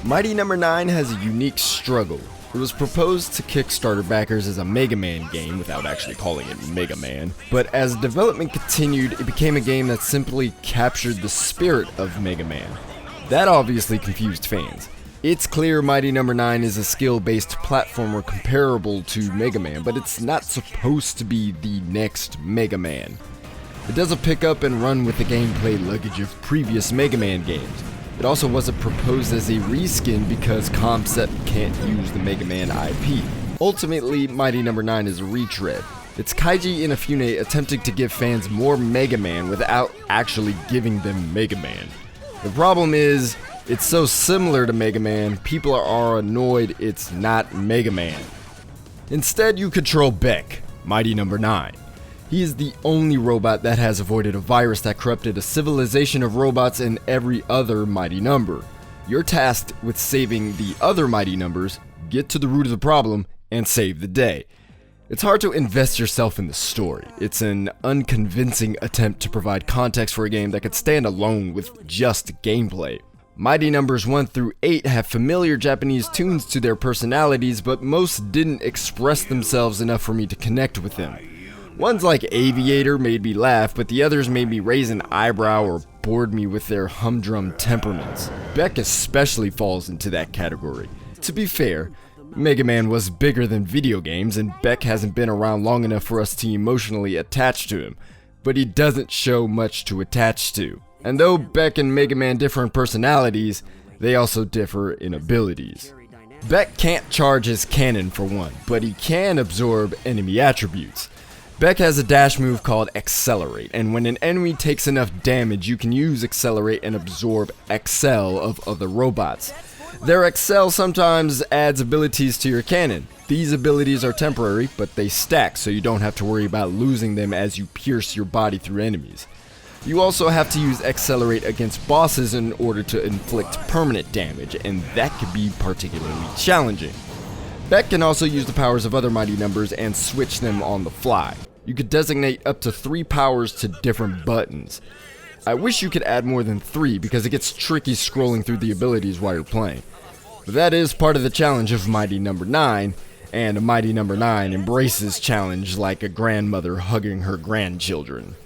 Mighty Number 9 has a unique struggle. It was proposed to Kickstarter backers as a Mega Man game without actually calling it Mega Man, but as development continued, it became a game that simply captured the spirit of Mega Man. That obviously confused fans. It's clear Mighty Number 9 is a skill-based platformer comparable to Mega Man, but it's not supposed to be the next Mega Man. It doesn't pick up and run with the gameplay luggage of previous Mega Man games. It also wasn't proposed as a reskin because Concept can't use the Mega Man IP. Ultimately, Mighty Number 9 is a retread. It's Kaiji Inafune attempting to give fans more Mega Man without actually giving them Mega Man. The problem is, it's so similar to Mega Man, people are annoyed it's not Mega Man. Instead, you control Beck, Mighty Number 9. He is the only robot that has avoided a virus that corrupted a civilization of robots and every other Mighty Number. You're tasked with saving the other Mighty Numbers, get to the root of the problem, and save the day. It's hard to invest yourself in the story. It's an unconvincing attempt to provide context for a game that could stand alone with just gameplay. Mighty Numbers 1 through 8 have familiar Japanese tunes to their personalities, but most didn't express themselves enough for me to connect with them. Ones like Aviator made me laugh, but the others made me raise an eyebrow or bored me with their humdrum temperaments. Beck especially falls into that category. To be fair, Mega Man was bigger than video games, and Beck hasn't been around long enough for us to emotionally attach to him, but he doesn't show much to attach to. And though Beck and Mega Man differ in personalities, they also differ in abilities. Beck can't charge his cannon for one, but he can absorb enemy attributes. Beck has a dash move called Accelerate, and when an enemy takes enough damage, you can use Accelerate and absorb Excel of other robots. Their Excel sometimes adds abilities to your cannon. These abilities are temporary, but they stack, so you don't have to worry about losing them as you pierce your body through enemies. You also have to use Accelerate against bosses in order to inflict permanent damage, and that can be particularly challenging. Beck can also use the powers of other Mighty Numbers and switch them on the fly. You could designate up to 3 powers to different buttons. I wish you could add more than 3 because it gets tricky scrolling through the abilities while you're playing. But that is part of the challenge of Mighty Number 9, and Mighty Number 9 embraces challenge like a grandmother hugging her grandchildren.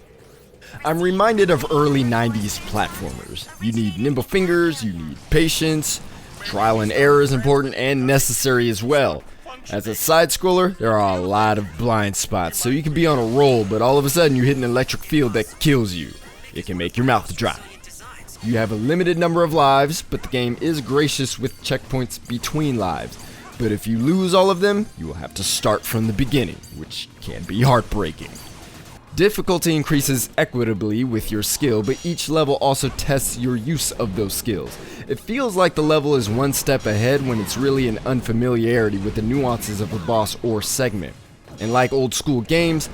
I'm reminded of early 90s platformers. You need nimble fingers, you need patience. Trial and error is important and necessary as well. As a side-scroller, there are a lot of blind spots, so you can be on a roll, but all of a sudden you hit an electric field that kills you. It can make your mouth drop. You have a limited number of lives, but the game is gracious with checkpoints between lives. But if you lose all of them, you will have to start from the beginning, which can be heartbreaking. Difficulty increases equitably with your skill, but each level also tests your use of those skills. It feels like the level is one step ahead when it's really an unfamiliarity with the nuances of a boss or segment. And like old school games,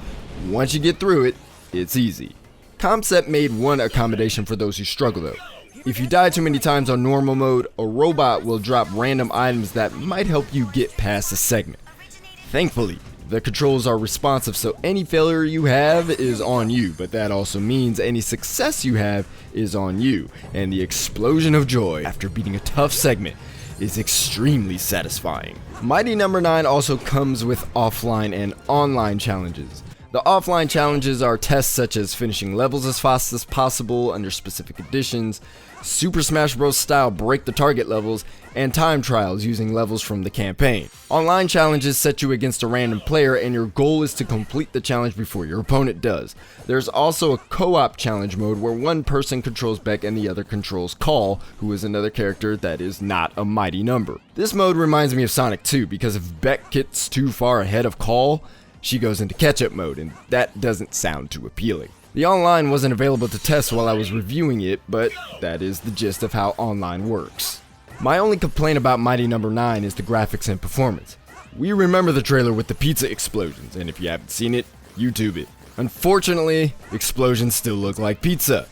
once you get through it, it's easy. Concept made one accommodation for those who struggle though. If you die too many times on normal mode, a robot will drop random items that might help you get past a segment. Thankfully, the controls are responsive, so any failure you have is on you, but that also means any success you have is on you, and the explosion of joy after beating a tough segment is extremely satisfying. Mighty Number 9 also comes with offline and online challenges. The offline challenges are tests such as finishing levels as fast as possible under specific conditions, Super Smash Bros. Style break the target levels, and time trials using levels from the campaign. Online challenges set you against a random player and your goal is to complete the challenge before your opponent does. There's also a co-op challenge mode where one person controls Beck and the other controls Call, who is another character that is not a Mighty Number. This mode reminds me of Sonic 2 because if Beck gets too far ahead of Call, she goes into catch-up mode, and that doesn't sound too appealing. The online wasn't available to test while I was reviewing it, but that is the gist of how online works. My only complaint about Mighty Number 9 is the graphics and performance. We remember the trailer with the pizza explosions, and if you haven't seen it, YouTube it. Unfortunately, explosions still look like pizza.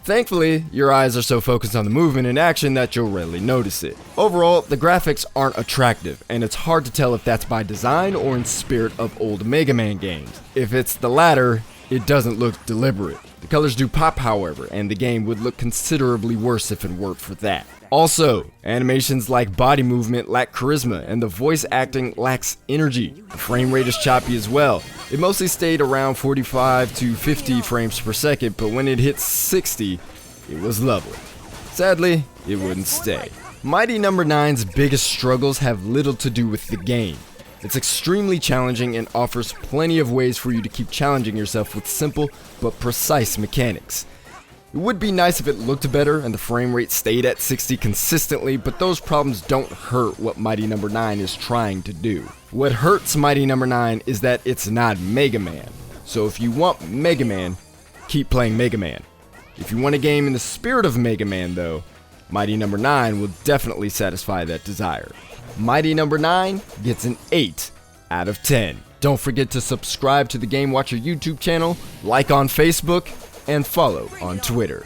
Thankfully, your eyes are so focused on the movement and action that you'll rarely notice it. Overall, the graphics aren't attractive, and it's hard to tell if that's by design or in spirit of old Mega Man games. If it's the latter, It doesn't look deliberate. The colors do pop, however, and the game would look considerably worse if it weren't for that. Also, animations like body movement lack charisma, and the voice acting lacks energy. The frame rate is choppy as well. It mostly stayed around 45 to 50 frames per second, but when it hit 60, it was lovely. Sadly, it wouldn't stay. Mighty No. 9's biggest struggles have little to do with the game. It's extremely challenging and offers plenty of ways for you to keep challenging yourself with simple but precise mechanics. It would be nice if it looked better and the frame rate stayed at 60 consistently, but those problems don't hurt what Mighty No. 9 is trying to do. What hurts Mighty No. 9 is that it's not Mega Man. So if you want Mega Man, keep playing Mega Man. If you want a game in the spirit of Mega Man though, Mighty No. 9 will definitely satisfy that desire. Mighty No. 9 gets an 8 out of 10. Don't forget to subscribe to the GameWatcher YouTube channel, like on Facebook, and follow on Twitter.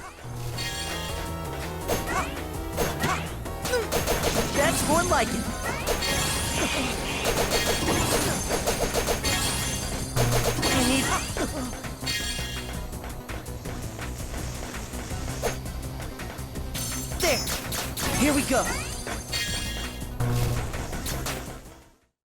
That's more like it. I need... There. Here we go.